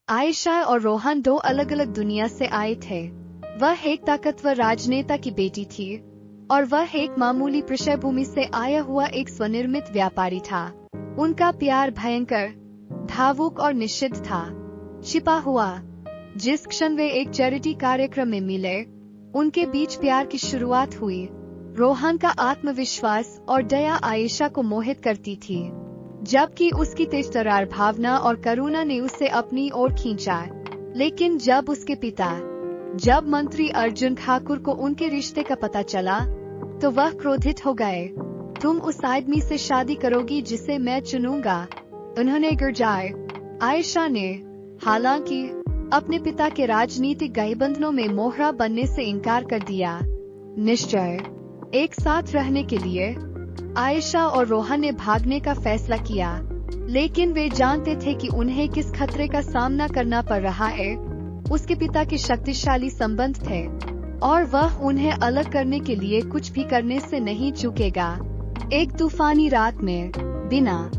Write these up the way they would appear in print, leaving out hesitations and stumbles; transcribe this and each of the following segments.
आयशा और रोहन दो अलग अलग दुनिया से आए थे। वह एक ताकतवर राजनेता की बेटी थी और वह एक मामूली पृष्ठभूमि से आया हुआ एक स्वनिर्मित व्यापारी था। उनका प्यार भयंकर, भावुक और निश्चित था, छिपा हुआ। जिस क्षण वे एक चैरिटी कार्यक्रम में मिले, उनके बीच प्यार की शुरुआत हुई। रोहन का आत्मविश्वास और दया आयशा को मोहित करती थी, जबकि उसकी तेजतर्रार भावना और करुणा ने उसे अपनी ओर खींचा। लेकिन जब मंत्री अर्जुन ठाकुर को उनके रिश्ते का पता चला, तो वह क्रोधित हो गए। तुम उस आदमी से शादी करोगी जिसे मैं चुनूंगा, उन्होंने गिरजाए। आयशा ने, हालांकि, अपने पिता के राजनीतिक गठबंधनों में मोहरा बनने से इनकार कर दिया। निश्चय एक साथ रहने के लिए आयशा और रोहन ने भागने का फैसला किया, लेकिन वे जानते थे कि उन्हें किस खतरे का सामना करना पड़ रहा है। उसके पिता के शक्तिशाली संबंध थे और वह उन्हें अलग करने के लिए कुछ भी करने से नहीं चूकेगा। एक तूफानी रात में, बिना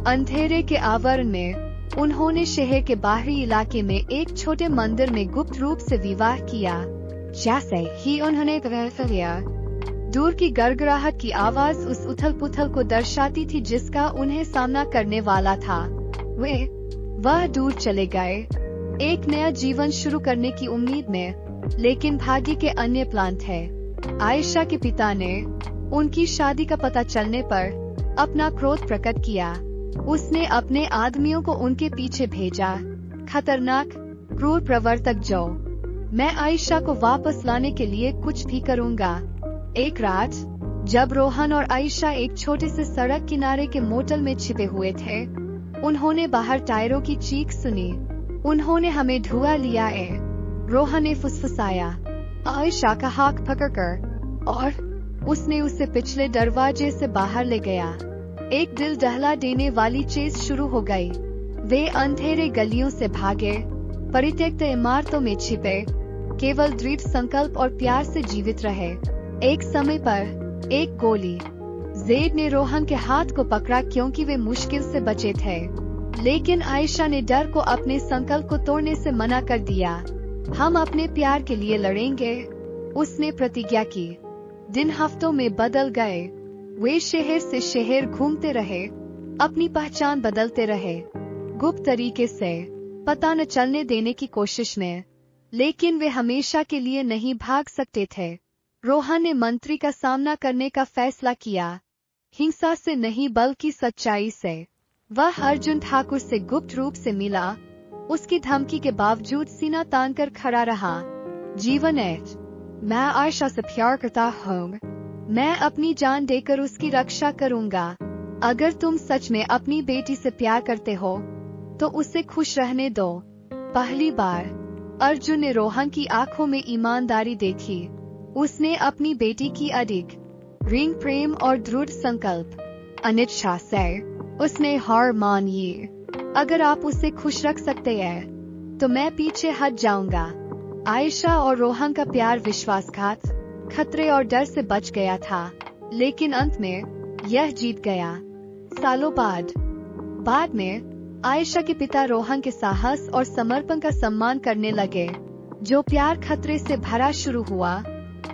अंधेरे के आवरण में, उन्होंने शहर के बाहरी इलाके में एक छोटे मंदिर में गुप्त रूप से विवाह किया। जैसे ही उन्होंने प्रवेश किया, दूर की गड़गड़ाहट की आवाज उस उथल-पुथल को दर्शाती थी जिसका उन्हें सामना करने वाला था। वह दूर चले गए, एक नया जीवन शुरू करने की उम्मीद में, लेकिन भाग्य के अन्य प्लान थे। आयशा के पिता ने उनकी शादी का पता चलने पर अपना क्रोध प्रकट किया। उसने अपने आदमियों को उनके पीछे भेजा, खतरनाक, क्रूर प्रवर्तक जो, मैं आयशा को वापस लाने के लिए कुछ भी करूंगा। एक रात, जब रोहन और आयशा एक छोटे से सड़क किनारे के मोटल में छिपे हुए थे, उन्होंने बाहर टायरों की चीख सुनी। उन्होंने हमें धुआं लिया है, रोहन ने फुसफुसाया, आयशा का हाथ पकड़कर, और उसने उसे पिछले दरवाजे से बाहर ले गया। एक दिल दहला देने वाली चेस शुरू हो गई। वे अंधेरे गलियों से भागे, परित्यक्त इमारतों में छिपे, केवल दृढ़ संकल्प और प्यार से जीवित रहे। एक समय पर एक गोली जेड ने रोहन के हाथ को पकड़ा क्योंकि वे मुश्किल से बचे थे, लेकिन आयशा ने डर को अपने संकल्प को तोड़ने से मना कर दिया। हम अपने प्यार के लिए लड़ेंगे, उसने प्रतिज्ञा की। दिन हफ्तों में बदल गए। वे शहर से शहर घूमते रहे, अपनी पहचान बदलते रहे, गुप्त तरीके से, पता न चलने देने की कोशिश में, लेकिन वे हमेशा के लिए नहीं भाग सकते थे। रोहन ने मंत्री का सामना करने का फैसला किया, हिंसा से नहीं बल्कि सच्चाई से। वह अर्जुन ठाकुर से गुप्त रूप से मिला, उसकी धमकी के बावजूद सीना तानकर खड़ा रहा। जीवन है, मैं आयशा से प्यार करता हूँ, मैं अपनी जान देकर उसकी रक्षा करूँगा। अगर तुम सच में अपनी बेटी से प्यार करते हो, तो उसे खुश रहने दो। पहली बार अर्जुन ने रोहन की आंखों में ईमानदारी देखी। उसने अपनी बेटी की अडिग, रिंग प्रेम और दृढ़ संकल्प, अनिच्छा से उसने हार मान ली। अगर आप उसे खुश रख सकते हैं, तो मैं पीछे हट जाऊंगा। आयशा और रोहन का प्यार विश्वासघात, खतरे और डर से बच गया था, लेकिन अंत में यह जीत गया। सालों बाद में आयशा के पिता रोहन के साहस और समर्पण का सम्मान करने लगे। जो प्यार खतरे से भरा शुरू हुआ,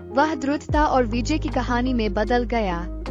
वह दृढ़ता और विजय की कहानी में बदल गया।